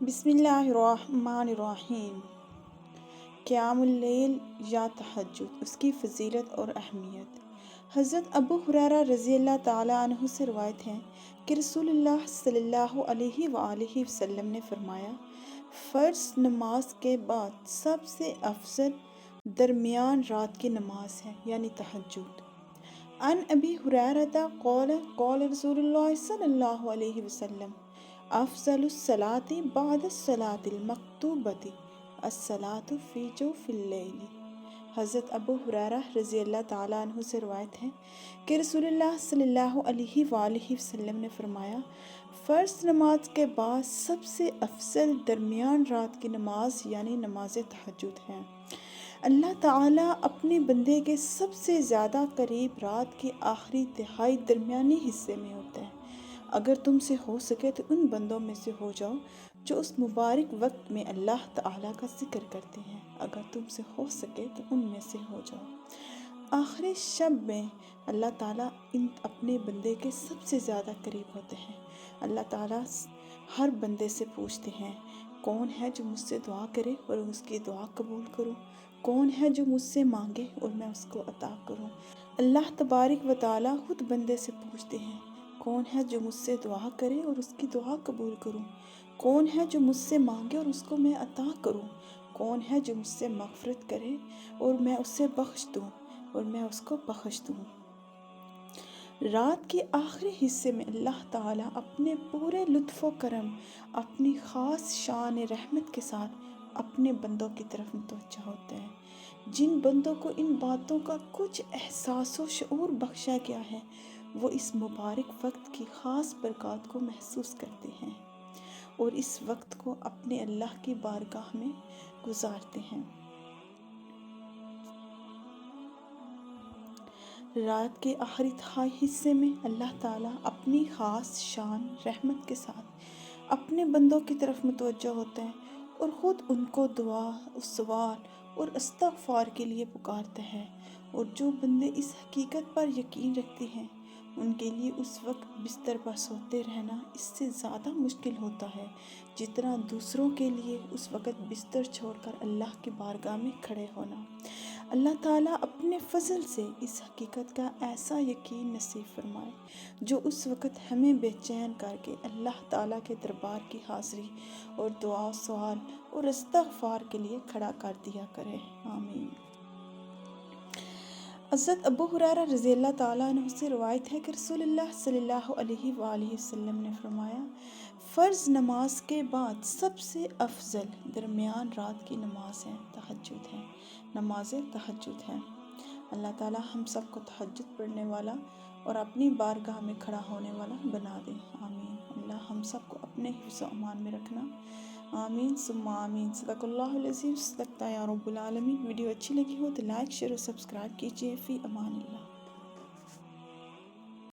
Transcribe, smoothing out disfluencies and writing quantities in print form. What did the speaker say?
بسم اللہ الرحمن الرحیم۔ قیام اللیل یا تہجد، اس کی فضیلت اور اہمیت۔ حضرت ابو ہریرہ رضی اللہ تعالیٰ عنہ سے روایت ہے کہ رسول اللہ صلی اللہ علیہ وآلہ وسلم نے فرمایا، فرض نماز کے بعد سب سے افضل درمیان رات کی نماز ہے، یعنی تہجد۔ عن ابی ہریرہ قال قال رسول اللہ صلی اللہ علیہ وسلم، افضل الصلاة بعد الصلاة المکتوبۃ الصلاة فی جوف اللیل۔ حضرت ابو ہریرہ رضی اللہ تعالیٰ عنہ سے روایت ہے کہ رسول اللہ صلی اللہ علیہ وآلہ وسلم نے فرمایا، فرض نماز کے بعد سب سے افضل درمیان رات کی نماز یعنی نماز تہجد ہے۔ اللہ تعالیٰ اپنے بندے کے سب سے زیادہ قریب رات کے آخری تہائی درمیانی حصے میں ہوتا ہے۔ اگر تم سے ہو سکے تو ان بندوں میں سے ہو جاؤ جو اس مبارک وقت میں اللہ تعالیٰ کا ذکر کرتے ہیں۔ اگر تم سے ہو سکے تو ان میں سے ہو جاؤ۔ آخری شب میں اللہ تعالیٰ اپنے بندے کے سب سے زیادہ قریب ہوتے ہیں۔ اللہ تعالیٰ ہر بندے سے پوچھتے ہیں، کون ہے جو مجھ سے دعا کرے اور اس کی دعا قبول کروں؟ کون ہے جو مجھ سے مانگے اور میں اس کو عطا کروں؟ اللہ تبارک و تعالیٰ خود بندے سے پوچھتے ہیں، کون ہے جو مجھ سے دعا کرے اور اس کی دعا قبول کروں؟ کون ہے جو مجھ سے مانگے اور اس کو میں عطا کروں؟ کون ہے جو مجھ سے مغفرت کرے اور میں اسے بخش دوں اور میں اس کو بخش دوں؟ رات کے آخری حصے میں اللہ تعالیٰ اپنے پورے لطف و کرم، اپنی خاص شان رحمت کے ساتھ اپنے بندوں کی طرف متوجہ ہوتے ہیں۔ جن بندوں کو ان باتوں کا کچھ احساس و شعور بخشا گیا ہے، وہ اس مبارک وقت کی خاص برکات کو محسوس کرتے ہیں اور اس وقت کو اپنے اللہ کی بارگاہ میں گزارتے ہیں۔ رات کے آخری تہائی حصے میں اللہ تعالیٰ اپنی خاص شان رحمت کے ساتھ اپنے بندوں کی طرف متوجہ ہوتا ہے اور خود ان کو دعا، سوال اور استغفار کے لیے پکارتا ہے۔ اور جو بندے اس حقیقت پر یقین رکھتے ہیں، ان کے لیے اس وقت بستر پر سوتے رہنا اس سے زیادہ مشکل ہوتا ہے جتنا دوسروں کے لیے اس وقت بستر چھوڑ کر اللہ کی بارگاہ میں کھڑے ہونا۔ اللہ تعالیٰ اپنے فضل سے اس حقیقت کا ایسا یقین نصیب فرمائے جو اس وقت ہمیں بے چین کر کے اللہ تعالیٰ کے دربار کی حاضری اور دعا، سوال اور استغفار کے لیے کھڑا کر دیا کرے۔ آمین۔ حضرت ابو ہریرہ رضی اللہ تعالیٰ عنہ سے روایت ہے کہ رسول اللہ صلی اللہ علیہ وآلہ وسلم نے فرمایا، فرض نماز کے بعد سب سے افضل درمیان رات کی نماز ہے، تہجد ہے، نماز تہجد ہے۔ اللہ تعالیٰ ہم سب کو تہجد پڑھنے والا اور اپنی بارگاہ میں کھڑا ہونے والا بنا دے۔ آمین۔ اللہ ہم سب کو اپنے حفظ و امان میں رکھنا۔ آمین ثم آمین۔ صدق اللہ العظیم۔ صدقت یا رب العالمین۔ ویڈیو اچھی لگی ہو تو لائک، شیئر اور سبسکرائب کیجیے۔ فی امان اللہ۔